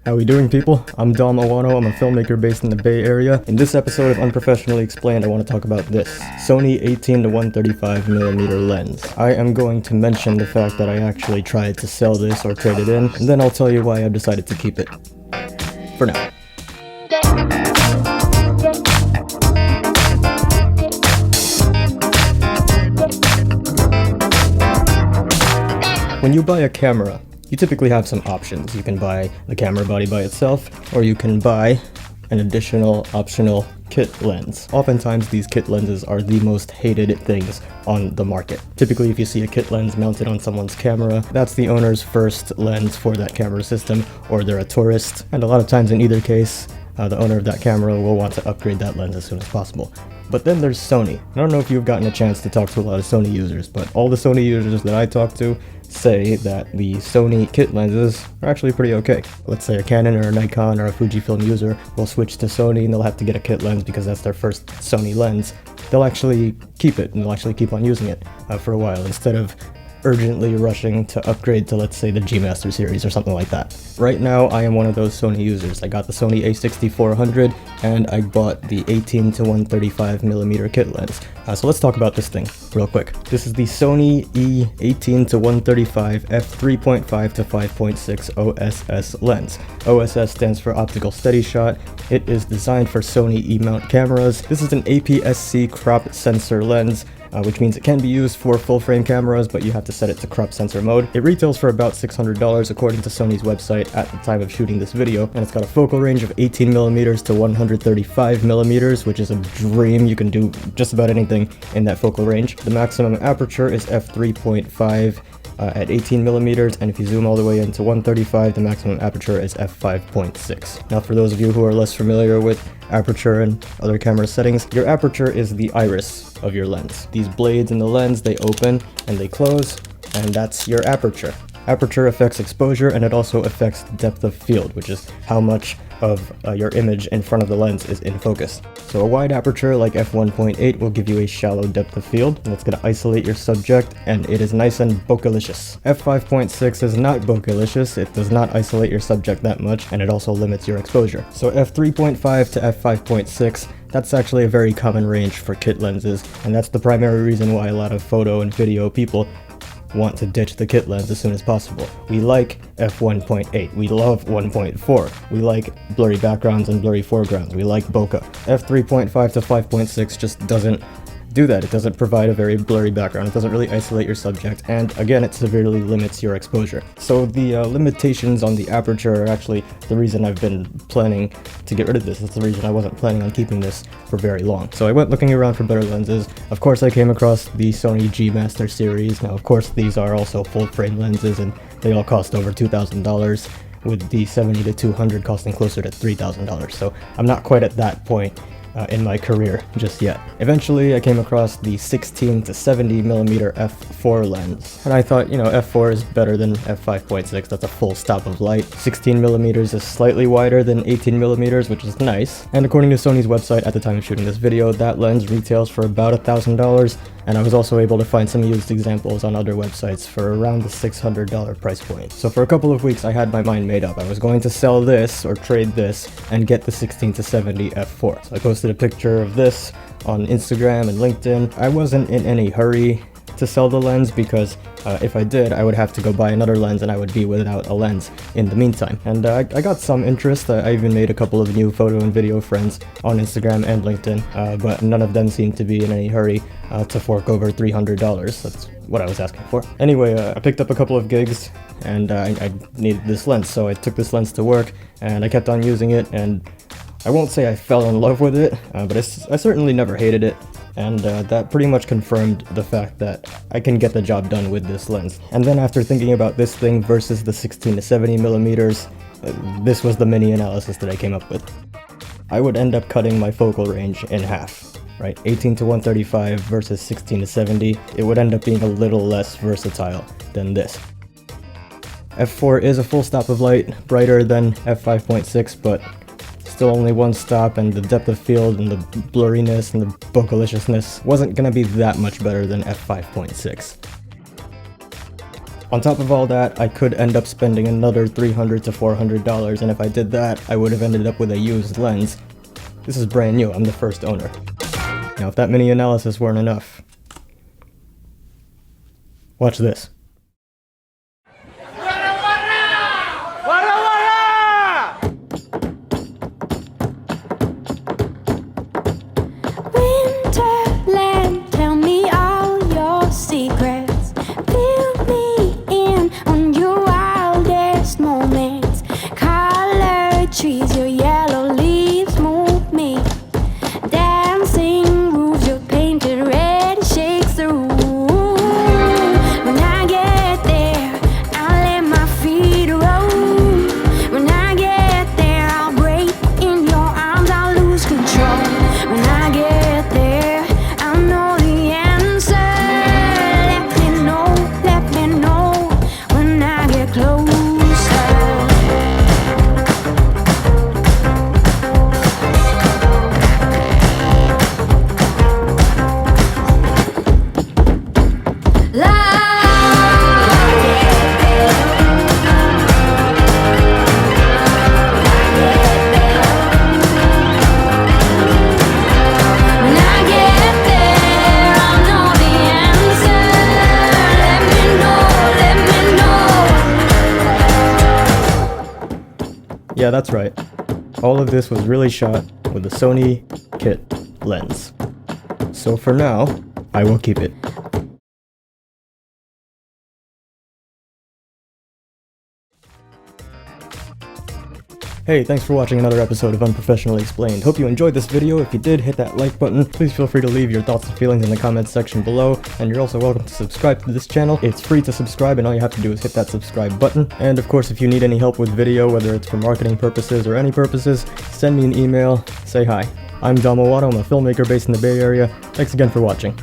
How we doing, people? I'm Ouano. I'm a filmmaker based in the Bay Area. In this episode of Unprofessionally Explained, I want to talk about this Sony 18-135mm lens. I am going to mention the fact that I actually tried to sell this or trade it in, and then I'll tell you why I've decided to keep it. For now. When you buy a camera, you typically have some options. You can buy the camera body by itself, or you can buy an additional optional kit lens. Oftentimes these kit lenses are the most hated things on the market. Typically if you see a kit lens mounted on someone's camera, that's the owner's first lens for that camera system, or they're a tourist, and a lot of times in either case, the owner of that camera will want to upgrade that lens as soon as possible. But then there's Sony. I don't know if you've gotten a chance to talk to a lot of Sony users, but all the Sony users that I talk to say that the Sony kit lenses are actually pretty okay. Let's say a Canon or a Nikon or a Fujifilm user will switch to Sony and they'll have to get a kit lens because that's their first Sony lens. They'll actually keep it and they'll actually keep on using it for a while instead of urgently rushing to upgrade to, let's say, the G Master series or something like that. Right now, I am one of those Sony users. I got the Sony A6400 and I bought the 18-135mm kit lens. So let's talk about this thing real quick. This is the Sony E18-135 F3.5-5.6 OSS lens. OSS stands for Optical Steady Shot. It is designed for Sony E-mount cameras. This is an APS-C crop sensor lens, which means it can be used for full-frame cameras, but you have to set it to crop sensor mode. It retails for about $600 according to Sony's website at the time of shooting this video, and it's got a focal range of 18mm to 135mm, which is a dream. You can do just about anything in that focal range. The maximum aperture is f3.5 at 18mm, and if you zoom all the way into 135, the maximum aperture is f5.6. Now, for those of you who are less familiar with aperture and other camera settings, your aperture is the iris of your lens. These blades in the lens, they open and they close, and that's your aperture. Aperture affects exposure, and it also affects depth of field, which is how much of your image in front of the lens is in focus. So a wide aperture like f1.8 will give you a shallow depth of field, and it's going to isolate your subject, and it is nice and bokeh-licious. f5.6 is not bokeh-licious. It does not isolate your subject that much, and it also limits your exposure. So f3.5 to f5.6, that's actually a very common range for kit lenses, and that's the primary reason why a lot of photo and video people want to ditch the kit lens as soon as possible. We like f1.8, we love 1.4, we like blurry backgrounds and blurry foregrounds, we like bokeh. f3.5 to 5.6 just doesn't do that. It doesn't provide a very blurry background, it doesn't really isolate your subject, and again, it severely limits your exposure. So the limitations on the aperture are actually the reason I've been planning to get rid of this. It's the reason I wasn't planning on keeping this for very long. So I went looking around for better lenses. Of course, I came across the Sony G Master series. Now, of course, these are also full-frame lenses, and they all cost over $2,000, with the 70 to 200 costing closer to $3,000. So I'm not quite at that point in my career just yet. Eventually I came across the 16 to 70mm f4 lens, and I thought, you know, f4 is better than f5.6. That's a full stop of light. 16mm is slightly wider than 18mm, which is nice, and according to Sony's website at the time of shooting this video, that lens retails for about $1,000, and I was also able to find some used examples on other websites for around the $600 price point. So for a couple of weeks I had my mind made up. I was going to sell this or trade this and get the 16 to 70 f4. So I posted a picture of this on Instagram and LinkedIn. I wasn't in any hurry to sell the lens because if I did, I would have to go buy another lens and I would be without a lens in the meantime. And I got some interest. I even made a couple of new photo and video friends on Instagram and LinkedIn, but none of them seemed to be in any hurry to fork over $300. That's what I was asking for. Anyway, I picked up a couple of gigs and I needed this lens, so I took this lens to work and I kept on using it, and I won't say I fell in love with it, but I certainly never hated it, and that pretty much confirmed the fact that I can get the job done with this lens. And then after thinking about this thing versus the 16 to 70mm, this was the mini analysis that I came up with. I would end up cutting my focal range in half, right? 18 to 135 versus 16 to 70, it would end up being a little less versatile than this. f4 is a full stop of light, brighter than f5.6, but still only one stop, and the depth of field and the blurriness and the bokeh-liciousness wasn't gonna be that much better than f5.6. On top of all that, I could end up spending another $300 to $400, and if I did that, I would have ended up with a used lens. This is brand new, I'm the first owner. Now if that mini analysis weren't enough, watch this. Winterland, tell me all your secrets. Fill me in on your wildest moments. Colored trees, your yellow leaves move me. Dancing roofs, your painted red shakes the room. When I get there, I'll let my feet roll. When I get there, I'll break in your arms, I'll lose control. When I get there, I'll know the answer. Let me know when I get closer. Yeah, that's right. All of this was really shot with the Sony kit lens. So for now, I will keep it. Hey, thanks for watching another episode of Unprofessionally Explained. Hope you enjoyed this video. If you did, hit that like button. Please feel free to leave your thoughts and feelings in the comments section below. And you're also welcome to subscribe to this channel. It's free to subscribe and all you have to do is hit that subscribe button. And of course, if you need any help with video, whether it's for marketing purposes or any purposes, send me an email, say hi. I'm Ouano, I'm a filmmaker based in the Bay Area. Thanks again for watching.